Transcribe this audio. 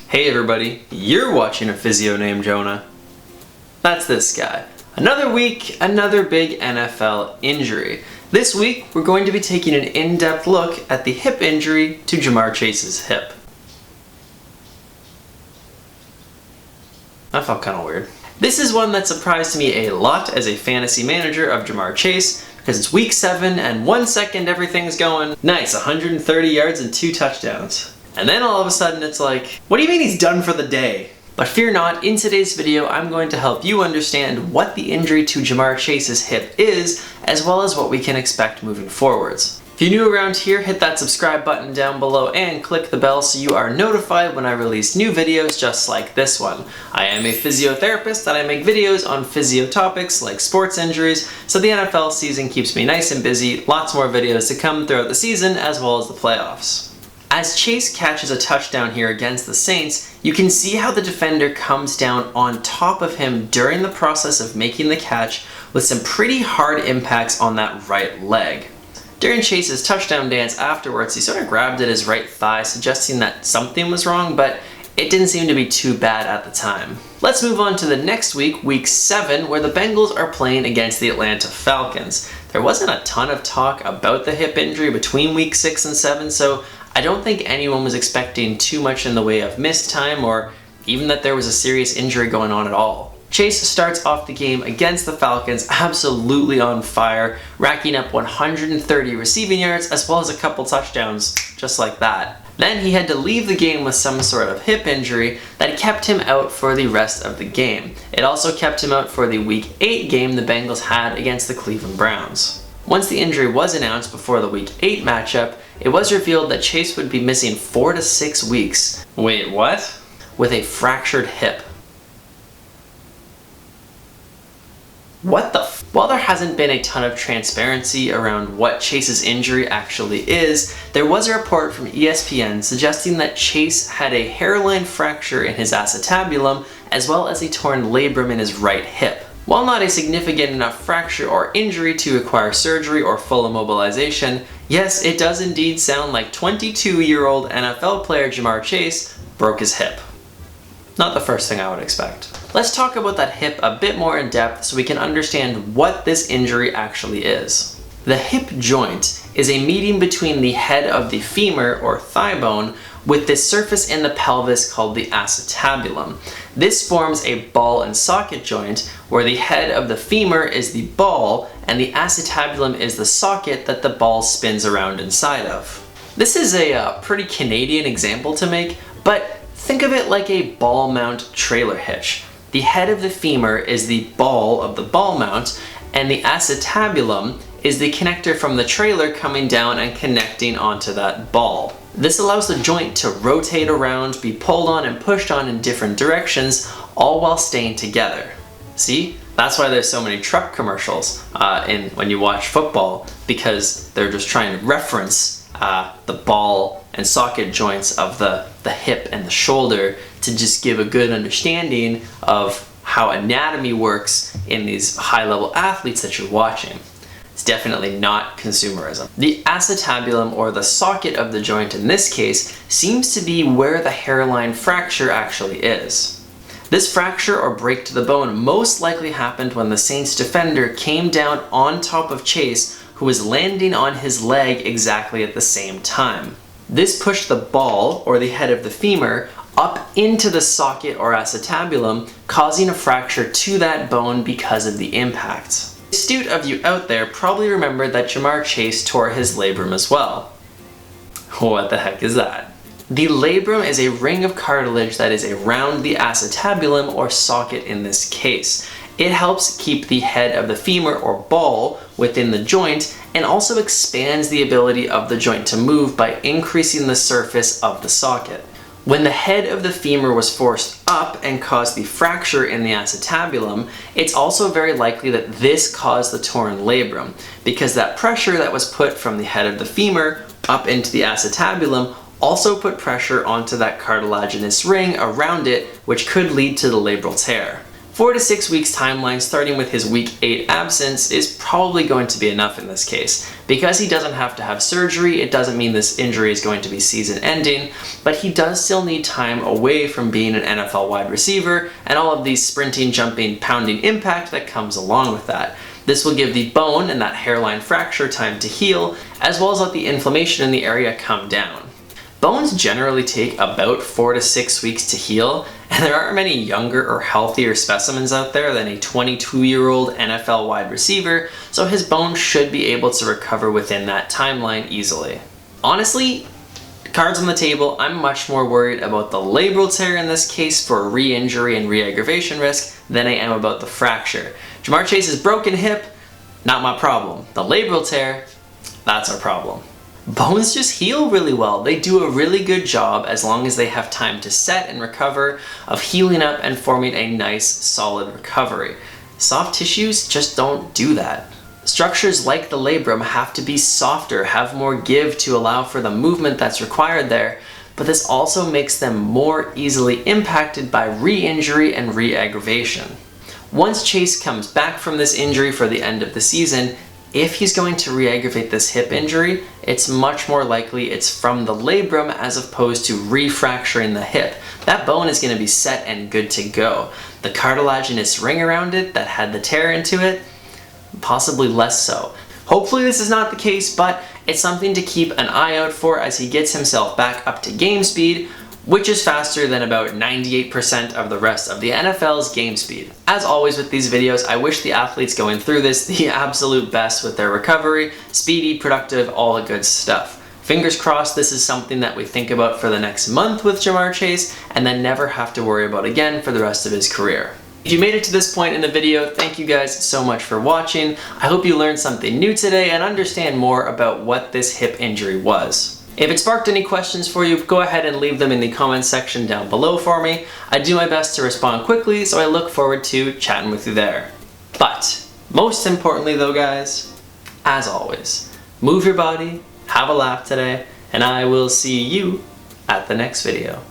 Hey everybody, you're watching A Physio Named Jonah. That's this guy. Another week, another big NFL injury. This week, we're going to be taking an in-depth look at the hip injury to Ja'marr Chase's hip. That felt kind of weird. This is one that surprised me a lot as a fantasy manager of Ja'marr Chase because it's week 7 and 1 second everything's going nice, 130 yards and 2 touchdowns. And then all of a sudden it's like, what do you mean he's done for the day? But fear not, in today's video I'm going to help you understand what the injury to Ja'marr Chase's hip is, as well as what we can expect moving forwards. If you're new around here, hit that subscribe button down below and click the bell so you are notified when I release new videos just like this one. I am a physiotherapist and I make videos on physio topics like sports injuries, so the NFL season keeps me nice and busy, lots more videos to come throughout the season as well as the playoffs. As Chase catches a touchdown here against the Saints, you can see how the defender comes down on top of him during the process of making the catch with some pretty hard impacts on that right leg. During Chase's touchdown dance afterwards, he sort of grabbed at his right thigh, suggesting that something was wrong, but it didn't seem to be too bad at the time. Let's move on to the next week, week 7, where the Bengals are playing against the Atlanta Falcons. There wasn't a ton of talk about the hip injury between week 6 and 7, so I don't think anyone was expecting too much in the way of missed time or even that there was a serious injury going on at all. Chase starts off the game against the Falcons absolutely on fire, racking up 130 receiving yards as well as a couple touchdowns just like that. Then he had to leave the game with some sort of hip injury that kept him out for the rest of the game. It also kept him out for the week 8 game the Bengals had against the Cleveland Browns. Once the injury was announced before the week 8 matchup, it was revealed that Chase would be missing 4 to 6 weeks. Wait, what? With a fractured hip. What the f? While there hasn't been a ton of transparency around what Chase's injury actually is, there was a report from ESPN suggesting that Chase had a hairline fracture in his acetabulum as well as a torn labrum in his right hip. While not a significant enough fracture or injury to require surgery or full immobilization, yes, it does indeed sound like 22-year-old NFL player Ja'marr Chase broke his hip. Not the first thing I would expect. Let's talk about that hip a bit more in depth so we can understand what this injury actually is. The hip joint is a meeting between the head of the femur or thigh bone with this surface in the pelvis called the acetabulum. This forms a ball and socket joint where the head of the femur is the ball and the acetabulum is the socket that the ball spins around inside of. This is a pretty Canadian example to make, but think of it like a ball mount trailer hitch. The head of the femur is the ball of the ball mount and the acetabulum is the connector from the trailer coming down and connecting onto that ball. This allows the joint to rotate around, be pulled on and pushed on in different directions, all while staying together. See? That's why there's so many truck commercials when you watch football, because they're just trying to reference the ball and socket joints of the hip and the shoulder to just give a good understanding of how anatomy works in these high-level athletes that you're watching. It's definitely not consumerism. The acetabulum, or the socket of the joint in this case, seems to be where the hairline fracture actually is. This fracture or break to the bone most likely happened when the Saints defender came down on top of Chase, who was landing on his leg exactly at the same time. This pushed the ball, or the head of the femur, up into the socket or acetabulum, causing a fracture to that bone because of the impact. The astute of you out there probably remembered that Ja'marr Chase tore his labrum as well. What the heck is that? The labrum is a ring of cartilage that is around the acetabulum or socket in this case. It helps keep the head of the femur or ball within the joint and also expands the ability of the joint to move by increasing the surface of the socket. When the head of the femur was forced up and caused the fracture in the acetabulum, it's also very likely that this caused the torn labrum, because that pressure that was put from the head of the femur up into the acetabulum also put pressure onto that cartilaginous ring around it, which could lead to the labral tear. 4 to 6 weeks timeline starting with his week 8 absence is probably going to be enough in this case. Because he doesn't have to have surgery, it doesn't mean this injury is going to be season ending, but he does still need time away from being an NFL wide receiver and all of the sprinting, jumping, pounding impact that comes along with that. This will give the bone and that hairline fracture time to heal, as well as let the inflammation in the area come down. Bones generally take about 4 to 6 weeks to heal, and there aren't many younger or healthier specimens out there than a 22-year-old NFL wide receiver, so his bones should be able to recover within that timeline easily. Honestly, cards on the table, I'm much more worried about the labral tear in this case for re-injury and re-aggravation risk than I am about the fracture. Ja'marr Chase's broken hip, not my problem. The labral tear, that's our problem. Bones just heal really well. They do a really good job as long as they have time to set and recover of healing up and forming a nice solid recovery. Soft tissues just don't do that. Structures like the labrum have to be softer, have more give to allow for the movement that's required there, but this also makes them more easily impacted by re-injury and re-aggravation. Once Chase comes back from this injury for the end of the season, if he's going to re-aggravate this hip injury, it's much more likely it's from the labrum as opposed to refracturing the hip. That bone is going to be set and good to go. The cartilaginous ring around it that had the tear into it, possibly less so. Hopefully this is not the case, but it's something to keep an eye out for as he gets himself back up to game speed, which is faster than about 98% of the rest of the NFL's game speed. As always with these videos, I wish the athletes going through this the absolute best with their recovery, speedy, productive, all the good stuff. Fingers crossed this is something that we think about for the next month with Ja'marr Chase and then never have to worry about again for the rest of his career. If you made it to this point in the video, thank you guys so much for watching. I hope you learned something new today and understand more about what this hip injury was. If it sparked any questions for you, go ahead and leave them in the comments section down below for me. I do my best to respond quickly, so I look forward to chatting with you there. But most importantly though guys, as always, move your body, have a laugh today, and I will see you at the next video.